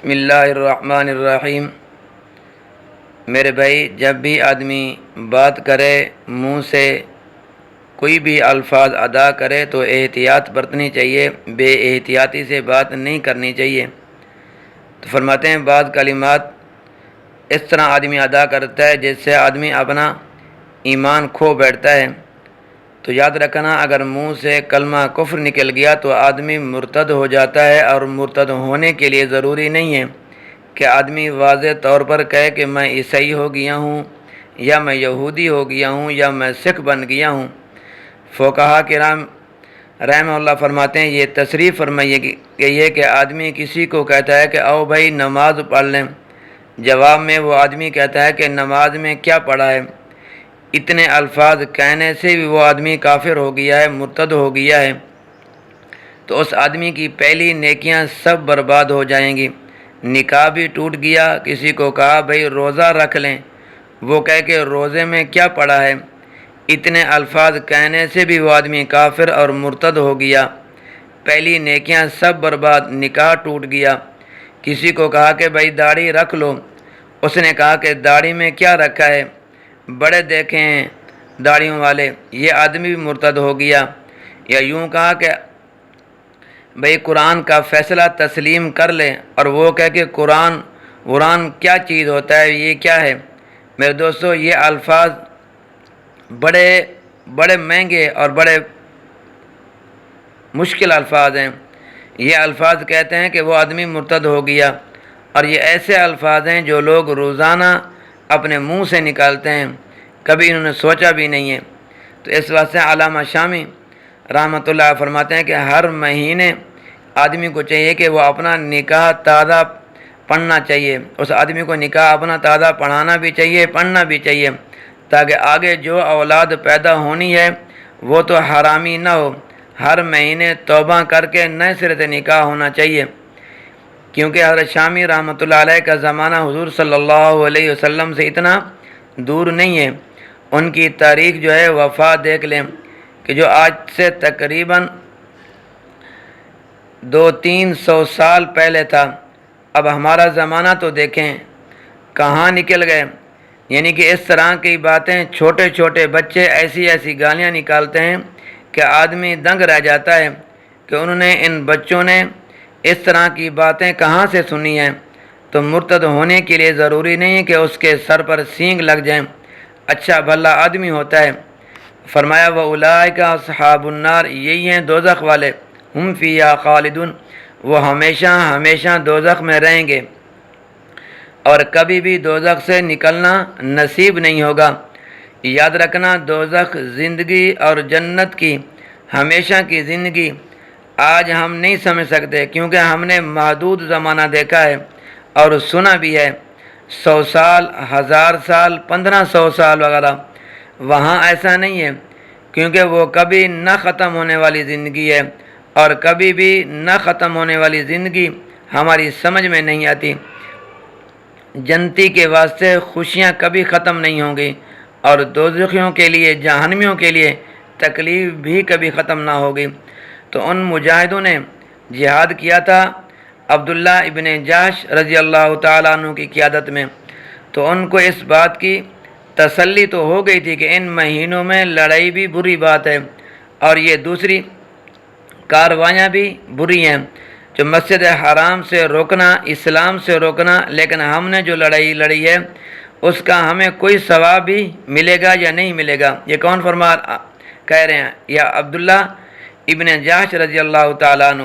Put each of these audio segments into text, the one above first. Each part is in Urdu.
بسم اللہ الرحمن الرحیم۔ میرے بھائی، جب بھی آدمی بات کرے، منہ سے کوئی بھی الفاظ ادا کرے تو احتیاط برتنی چاہیے، بے احتیاطی سے بات نہیں کرنی چاہیے۔ تو فرماتے ہیں بعض کلمات اس طرح آدمی ادا کرتا ہے جس سے آدمی اپنا ایمان کھو بیٹھتا ہے۔ تو یاد رکھنا، اگر منہ سے کلمہ کفر نکل گیا تو آدمی مرتد ہو جاتا ہے، اور مرتد ہونے کے لیے ضروری نہیں ہے کہ آدمی واضح طور پر کہے کہ میں عیسائی ہو گیا ہوں، یا میں یہودی ہو گیا ہوں، یا میں سکھ بن گیا ہوں۔ فقہا کرام رحمہ اللہ فرماتے ہیں، یہ تصریح فرمائیے کہ یہ کہ آدمی کسی کو کہتا ہے کہ آؤ بھائی نماز پڑھ لیں، جواب میں وہ آدمی کہتا ہے کہ نماز میں کیا پڑھا ہے، اتنے الفاظ کہنے سے بھی وہ آدمی کافر ہو گیا ہے، مرتد ہو گیا ہے، تو اس آدمی کی پہلی نیکیاں سب برباد ہو جائیں گی۔ نکاح بھی ٹوٹ گیا۔ کسی کو کہا بھائی روزہ رکھ لیں، وہ کہے کہ روزے میں کیا پڑھا ہے، اتنے الفاظ کہنے سے بھی وہ آدمی کافر اور مرتد ہو گیا، پہلی نیکیاں سب برباد، نکاح ٹوٹ گیا۔ کسی کو کہا کہ بھائی داڑھی رکھ لو، اس نے کہا کہ داڑھی میں کیا رکھا ہے، بڑے دیکھے ہیں داڑھیوں والے، یہ آدمی بھی مرتد ہو گیا۔ یا یوں کہا کہ بھئی قرآن کا فیصلہ تسلیم کر لے، اور وہ کہے کہ قرآن کیا چیز ہوتا ہے، یہ کیا ہے۔ میرے دوستو، یہ الفاظ بڑے مہنگے اور بڑے مشکل الفاظ ہیں۔ یہ الفاظ کہتے ہیں کہ وہ آدمی مرتد ہو گیا، اور یہ ایسے الفاظ ہیں جو لوگ روزانہ اپنے منہ سے نکالتے ہیں، کبھی انہوں نے سوچا بھی نہیں ہے۔ تو اس واسطے علامہ شامی رحمۃ اللہ فرماتے ہیں کہ ہر مہینے آدمی کو چاہیے کہ وہ اپنا نکاح تازہ پڑھنا چاہیے، اس آدمی کو نکاح اپنا تازہ پڑھانا بھی چاہیے، پڑھنا بھی چاہیے، تاکہ آگے جو اولاد پیدا ہونی ہے وہ تو حرامی نہ ہو۔ ہر مہینے توبہ کر کے نئے سرے سے نکاح ہونا چاہیے، کیونکہ حضرت شامی رحمۃ اللہ علیہ کا زمانہ حضور صلی اللہ علیہ وسلم سے اتنا دور نہیں ہے۔ ان کی تاریخ جو ہے وفات دیکھ لیں کہ جو آج سے تقریباً 200-300 سال پہلے تھا، اب ہمارا زمانہ تو دیکھیں کہاں نکل گئے۔ یعنی کہ اس طرح کی باتیں چھوٹے چھوٹے بچے ایسی گالیاں نکالتے ہیں کہ آدمی دنگ رہ جاتا ہے کہ انہوں نے، ان بچوں نے اس طرح کی باتیں کہاں سے سنی ہیں۔ تو مرتد ہونے کے لیے ضروری نہیں ہے کہ اس کے سر پر سینگ لگ جائیں، اچھا بھلا آدمی ہوتا ہے۔ فرمایا وَأُولَٰئِکَ أَصْحَابُ النَّارِ، یہی ہیں دوزخ والے، ہم فیہا خالدون، وہ ہمیشہ ہمیشہ دوزخ میں رہیں گے، اور کبھی بھی دوزخ سے نکلنا نصیب نہیں ہوگا۔ یاد رکھنا، دوزخ زندگی اور جنت کی ہمیشہ کی زندگی آج ہم نہیں سمجھ سکتے، کیونکہ ہم نے محدود زمانہ دیکھا ہے اور سنا بھی ہے، 100 سال، 1000 سال، 1500 سال وغیرہ۔ وہاں ایسا نہیں ہے، کیونکہ وہ کبھی نہ ختم ہونے والی زندگی ہے، اور کبھی بھی نہ ختم ہونے والی زندگی ہماری سمجھ میں نہیں آتی۔ جنتی کے واسطے خوشیاں کبھی ختم نہیں ہوں گی، اور دوزخیوں کے لیے، جہنمیوں کے لیے تکلیف بھی کبھی ختم نہ ہوگی۔ تو ان مجاہدوں نے جہاد کیا تھا عبداللہ ابن جاش رضی اللہ تعالیٰ عنہ کی قیادت میں، تو ان کو اس بات کی تسلی تو ہو گئی تھی کہ ان مہینوں میں لڑائی بھی بری بات ہے، اور یہ دوسری کاروائیاں بھی بری ہیں، جو مسجد حرام سے روکنا، اسلام سے روکنا، لیکن ہم نے جو لڑائی لڑی ہے اس کا ہمیں کوئی ثواب بھی ملے گا یا نہیں ملے گا۔ یہ کون کہہ رہے ہیں؟ یا عبداللہ ابن جاش رضی اللہ تعالیٰ عنہ۔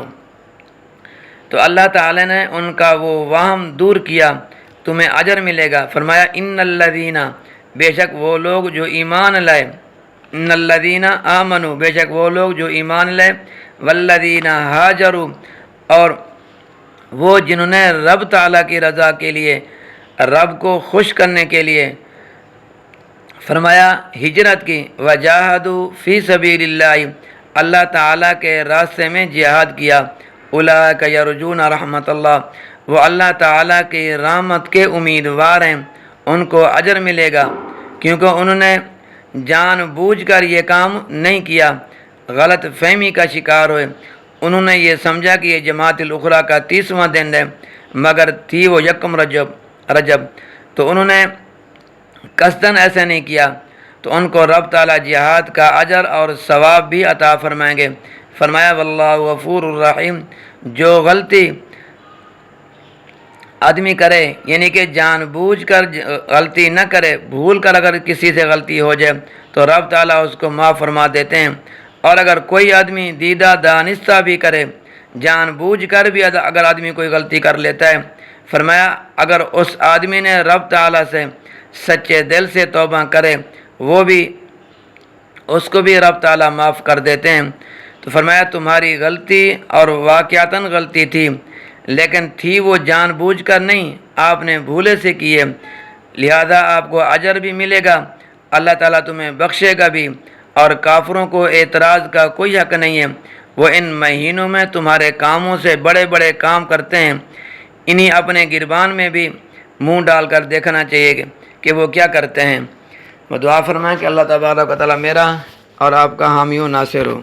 تو اللہ تعالیٰ نے ان کا وہ وہم دور کیا، تمہیں اجر ملے گا۔ فرمایا ان الذین، بے شک وہ لوگ جو ایمان لائے، ان الذین آمنوا، بے شک وہ لوگ جو ایمان لائے، والذین ہاجروا، اور وہ جنہوں نے رب تعالیٰ کی رضا کے لیے، رب کو خوش کرنے کے لیے فرمایا ہجرت کی، وجاہدوا فی سبیل اللہ، اللہ تعالیٰ کے راستے میں جہاد کیا، اولئک یرجون رحمت اللہ، وہ اللہ تعالیٰ کی رحمت کے امیدوار ہیں، ان کو اجر ملے گا، کیونکہ انہوں نے جان بوجھ کر یہ کام نہیں کیا، غلط فہمی کا شکار ہوئے، انہوں نے یہ سمجھا کہ یہ جماعت الاخری کا 30واں دن ہے، مگر تھی وہ یکم رجب، تو انہوں نے قصداً ایسے نہیں کیا، تو ان کو رب تعالیٰ جہاد کا اجر اور ثواب بھی عطا فرمائیں گے۔ فرمایا واللہ غفور الرحیم، جو غلطی آدمی کرے یعنی کہ جان بوجھ کر غلطی نہ کرے، بھول کر اگر کسی سے غلطی ہو جائے تو رب تعالیٰ اس کو معاف فرما دیتے ہیں، اور اگر کوئی آدمی دیدہ دانستہ بھی کرے، جان بوجھ کر بھی اگر آدمی کوئی غلطی کر لیتا ہے، فرمایا اگر اس آدمی نے رب تعالیٰ سے سچے دل سے توبہ کرے، وہ بھی اس کو بھی رب تعالیٰ معاف کر دیتے ہیں۔ تو فرمایا تمہاری غلطی اور واقعتاً غلطی تھی، لیکن تھی وہ جان بوجھ کر نہیں، آپ نے بھولے سے کیے، لہذا آپ کو اجر بھی ملے گا، اللہ تعالیٰ تمہیں بخشے گا بھی، اور کافروں کو اعتراض کا کوئی حق نہیں ہے، وہ ان مہینوں میں تمہارے کاموں سے بڑے بڑے کام کرتے ہیں، انہیں اپنے گربان میں بھی منہ ڈال کر دیکھنا چاہیے کہ وہ کیا کرتے ہیں۔ وہ دعا فرمائیں کہ اللہ تبارک و تعالیٰ میرا اور آپ کا حامی و ناصر ہو۔